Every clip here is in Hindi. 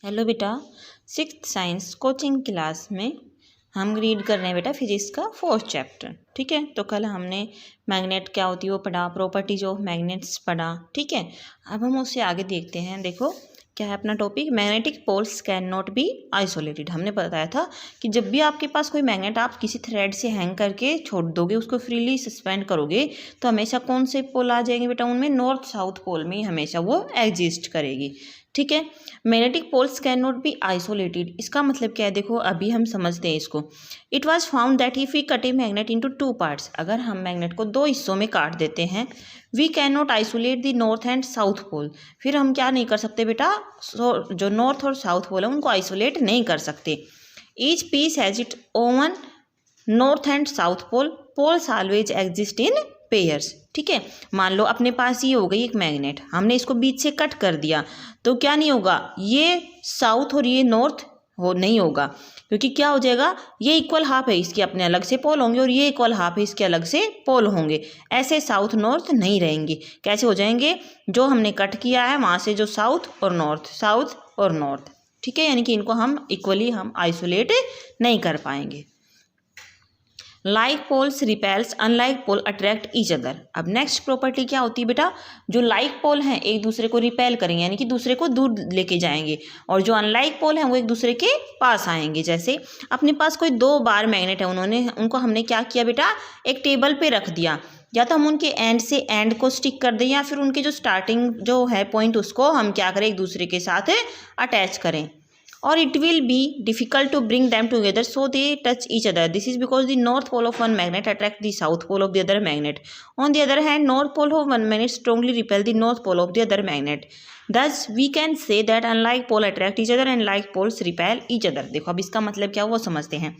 हेलो बेटा, सिक्स्थ साइंस कोचिंग क्लास में हम रीड कर रहे हैं बेटा फिजिक्स का 4th चैप्टर। ठीक है, तो कल हमने मैग्नेट क्या होती है वो पढ़ा, प्रॉपर्टीज ऑफ मैग्नेट्स पढ़ा। ठीक है, अब हम उससे आगे देखते हैं। देखो क्या है अपना topic, magnetic poles can not be isolated. हमने बताया था कि जब भी आपके पास कोई मैग्नेट आप किसी थ्रेड से हैंग करके छोड़ दोगे, उसको फ्रीली सस्पेंड करोगे, तो हमेशा कौन से पोल आ जाएंगे बेटा, उनमें नॉर्थ साउथ पोल में हमेशा वो एग्जिस्ट करेगी। ठीक है, magnetic poles can not be isolated, इसका मतलब क्या है देखो अभी हम समझते हैं इसको। It was found that if we cut a magnet into 2 parts, अगर हम मैग्नेट को 2 हिस्सों में काट देते हैं, we can not isolate the north and south pole, फिर हम क्या नहीं कर सकते बेटा, जो नॉर्थ और साउथ पोल है उनको आइसोलेट नहीं कर सकते। Each piece has it own north and south pole, poles always exist in pairs. ठीक है, मान लो अपने पास ये हो गई एक मैग्नेट, हमने इसको बीच से कट कर दिया, तो क्या नहीं होगा, ये साउथ और ये नॉर्थ हो नहीं होगा, क्योंकि क्या हो जाएगा, ये इक्वल हाफ है, इसके अपने अलग से पोल होंगे और ये इक्वल हाफ है, इसके अलग से पोल होंगे। ऐसे साउथ नॉर्थ नहीं रहेंगे। कैसे हो जाएंगे, जो हमने कट किया है वहाँ से जो साउथ और नॉर्थ, साउथ और नॉर्थ। ठीक है, यानी कि इनको हम इक्वली हम आइसोलेट नहीं कर पाएंगे। Like poles repels, unlike pole attract each other. अब नेक्स्ट प्रॉपर्टी क्या होती है बेटा, जो लाइक पोल हैं एक दूसरे को रिपेल करेंगे, यानी कि दूसरे को दूर लेके जाएंगे, और जो अनलाइक पोल हैं वो एक दूसरे के पास आएंगे। जैसे अपने पास कोई 2 बार मैग्नेट है, उनको हमने क्या किया बेटा, एक टेबल पे रख दिया, या तो हम उनके एंड से एंड को स्टिक कर दें, या फिर उनके जो स्टार्टिंग जो है पॉइंट उसको हम क्या करें, एक दूसरे के साथ अटैच करें, or it will be difficult to bring them together so they touch each other. This is because the north pole of one magnet attract the south pole of the other magnet. On the other hand, north pole of one magnet strongly repel the north pole of the other magnet. Thus we can say that unlike pole attract each other and like poles repel each other. देखो अब इसका मतलब क्या वो समझते हैं।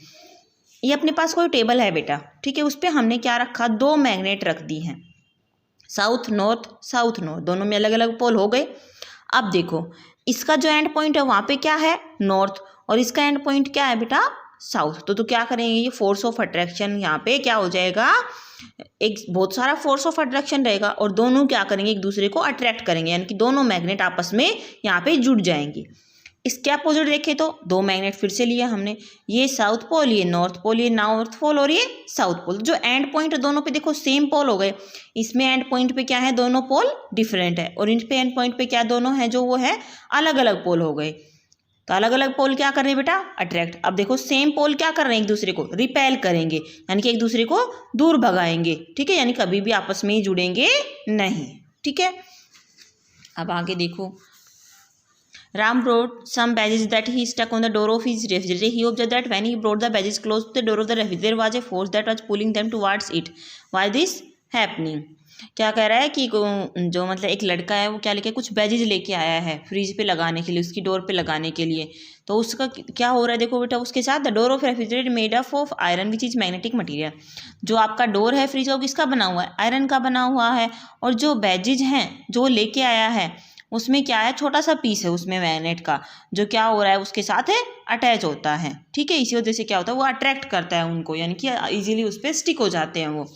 ये अपने पास कोई टेबल है बेटा, ठीक है, उस पर हमने क्या रखा, 2 मैग्नेट रख दी हैं, साउथ नॉर्थ, दोनों में अलग अलग पोल हो गए। अब देखो इसका जो एंड पॉइंट है वहाँ पे क्या है, नॉर्थ, और इसका एंड पॉइंट क्या है बेटा, साउथ। तो क्या करेंगे, ये फोर्स ऑफ अट्रैक्शन यहाँ पे क्या हो जाएगा, एक बहुत सारा फोर्स ऑफ अट्रैक्शन रहेगा, और दोनों क्या करेंगे, एक दूसरे को अट्रैक्ट करेंगे, यानी कि दोनों मैग्नेट आपस में यहाँ पे जुड़ जाएंगे। इसके अपोजिट देखें तो 2 मैग्नेट फिर से लिया हमने, ये साउथ पोल, ये नॉर्थ पोल, ये नॉर्थ पोल और ये साउथ पोल। जो एंड पॉइंट है दोनों पे देखो सेम पोल हो गए, इसमें एंड पॉइंट पे क्या है, दोनों पोल डिफरेंट है, और इन पे एंड पॉइंट पे क्या दोनों है, जो वो है अलग अलग पोल हो गए। तो अलग अलग पोल क्या कर रहे हैं बेटा, अट्रैक्ट। अब देखो सेम पोल क्या कर रहे हैं, एक दूसरे को रिपेल करेंगे, यानी कि एक दूसरे को दूर भगाएंगे। ठीक है, यानी कभी भी आपस में ही जुड़ेंगे नहीं। ठीक है, अब आगे देखो, Ram brought some badges that he stuck on the door of his refrigerator. He observed that when he brought the badges close to the door of the refrigerator, there was a force that was pulling them towards it. Why this happening? क्या कह रहा है कि जो मतलब एक लड़का है वो क्या लेके, कुछ बैजेज लेके आया है फ्रिज पे लगाने के लिए, उसकी डोर पे लगाने के लिए। तो उसका क्या हो रहा है देखो बेटा, उसके साथ the door of refrigerator made of iron which is magnetic material. जो आपका डोर है फ्रिज का, किसका बना हुआ है, आयरन का बना हुआ है, और जो बैजेज हैं जो लेके आया है उसमें क्या है, छोटा सा पीस है उसमें मैग्नेट का, जो क्या हो रहा है उसके साथ अटैच होता है। ठीक है, इसी वजह से क्या होता है, वो अट्रैक्ट करता है उनको, यानी कि इजीली उस पर स्टिक हो जाते हैं वो।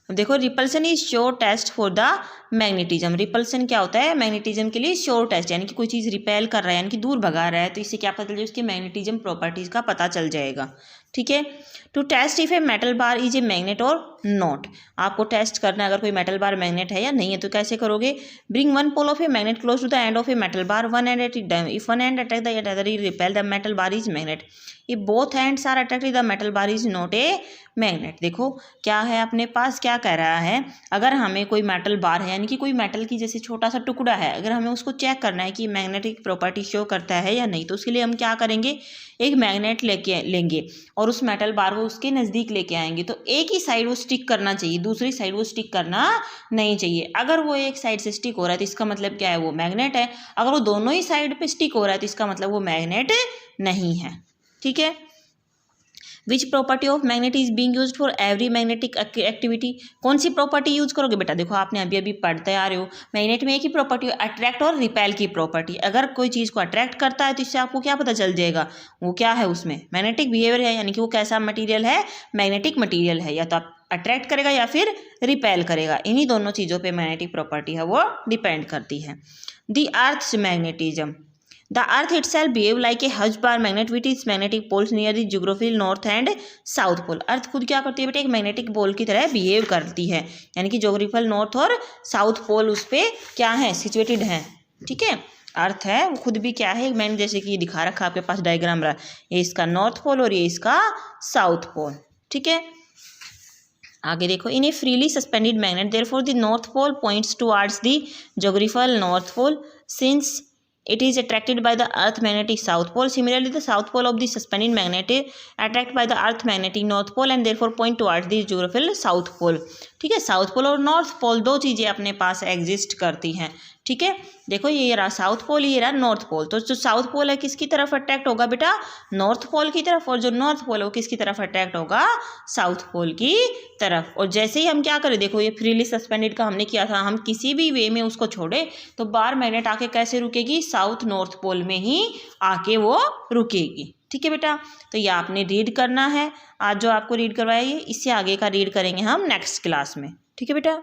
देखो repulsion is sure test for the magnetism. Repulsion क्या होता है, मैग्नेटिज्म के लिए श्योर टेस्ट, यानी कि कोई चीज़ रिपेल कर रहा है, यानी कि दूर भगा रहा है, तो इससे क्या पता चल जाएगा, उसके मैग्नेटिज्म प्रॉपर्टीज का पता चल जाएगा। ठीक है, to test if a metal bar is a magnet और नॉट, आपको टेस्ट करना है अगर कोई मेटल बार मैग्नेट है या नहीं है, तो कैसे करोगे, bring one pole of a magnet close to the end of a metal bar, one end at if one end attack the other is repel the metal bar is magnet, if both hands are attracted the metal bar is not a magnet. देखो क्या है अपने पास, क्या कह रहा है, अगर हमें कोई मेटल बार है, यानी कि कोई मेटल की जैसे छोटा सा टुकड़ा है, अगर हमें उसको चेक करना है कि मैग्नेटिक प्रॉपर्टी शो करता है या नहीं, तो उसके लिए हम क्या करेंगे, एक मैग्नेट लेंगे और उस मेटल बार को उसके नज़दीक लेके आएंगे, तो एक ही साइड वो स्टिक करना चाहिए, दूसरी साइड वो स्टिक करना नहीं चाहिए। अगर वो एक साइड से स्टिक हो रहा है तो इसका मतलब क्या है, वो मैग्नेट है। अगर वो दोनों ही साइड पे स्टिक हो रहा है तो इसका मतलब वो मैग्नेट नहीं है। ठीक है, which property of magnet is being used for every magnetic activity, कौन सी प्रॉपर्टी यूज करोगे बेटा, देखो आपने अभी अभी पढ़ते आ रहे हो, मैग्नेट में एक ही प्रॉपर्टी, अट्रैक्ट और रिपेल की प्रॉपर्टी। अगर कोई चीज़ को अट्रैक्ट करता है तो इससे आपको क्या पता चल जाएगा, वो क्या है, उसमें मैग्नेटिक बिहेवियर है, यानी कि वो कैसा मटीरियल है, मैग्नेटिक मटीरियल है, या तो आप अट्रैक्ट करेगा या फिर रिपेल करेगा। इन्हीं दोनों चीज़ों पे मैग्नेटिक प्रॉपर्टी है वो डिपेंड करती है। The earth's magnetism. The earth itself behave like a hus bar magnet with its magnetic poles near the geographical north and south pole। अर्थ खुद क्या करती है बेटा, एक मैग्नेटिक पोल की तरह बिहेव करती है, यानी कि जोग्राफिकल नॉर्थ और साउथ पोल उस पर क्या है, सिचुएटेड है। ठीक है, अर्थ है वो खुद भी क्या है, मैंने जैसे कि दिखा रखा आपके पास डायग्राम रहा, ये इसका नॉर्थ पोल और ये इसका साउथ पोल। ठीक है, आगे देखो, in a freely suspended magnet therefore the north pole points towards the geographical north pole since it is attracted by the earth magnetic south pole। Similarly the south pole of the suspended magnet is attracted by the earth magnetic north pole and therefore point towards the geographical south pole। ठीक है, साउथ पोल और नॉर्थ पोल दो चीज़ें अपने पास एग्जिस्ट करती हैं। ठीक है, देखो ये रहा साउथ पोल, ये रहा नॉर्थ पोल। तो जो साउथ पोल है किसकी तरफ अट्रैक्ट होगा बेटा, नॉर्थ पोल की तरफ, और जो नॉर्थ पोल है वो किसकी तरफ अट्रैक्ट होगा, साउथ पोल की तरफ। और जैसे ही हम क्या करें, देखो ये फ्रीली सस्पेंडेड का हमने किया था, हम किसी भी वे में उसको छोड़े तो बार मैग्नेट आके कैसे रुकेगी, साउथ नॉर्थ पोल में ही आके वो रुकेगी। ठीक है बेटा, तो ये आपने रीड करना है। आज जो आपको रीड करवाया, इससे आगे का रीड करेंगे हम नेक्स्ट क्लास में। ठीक है बेटा।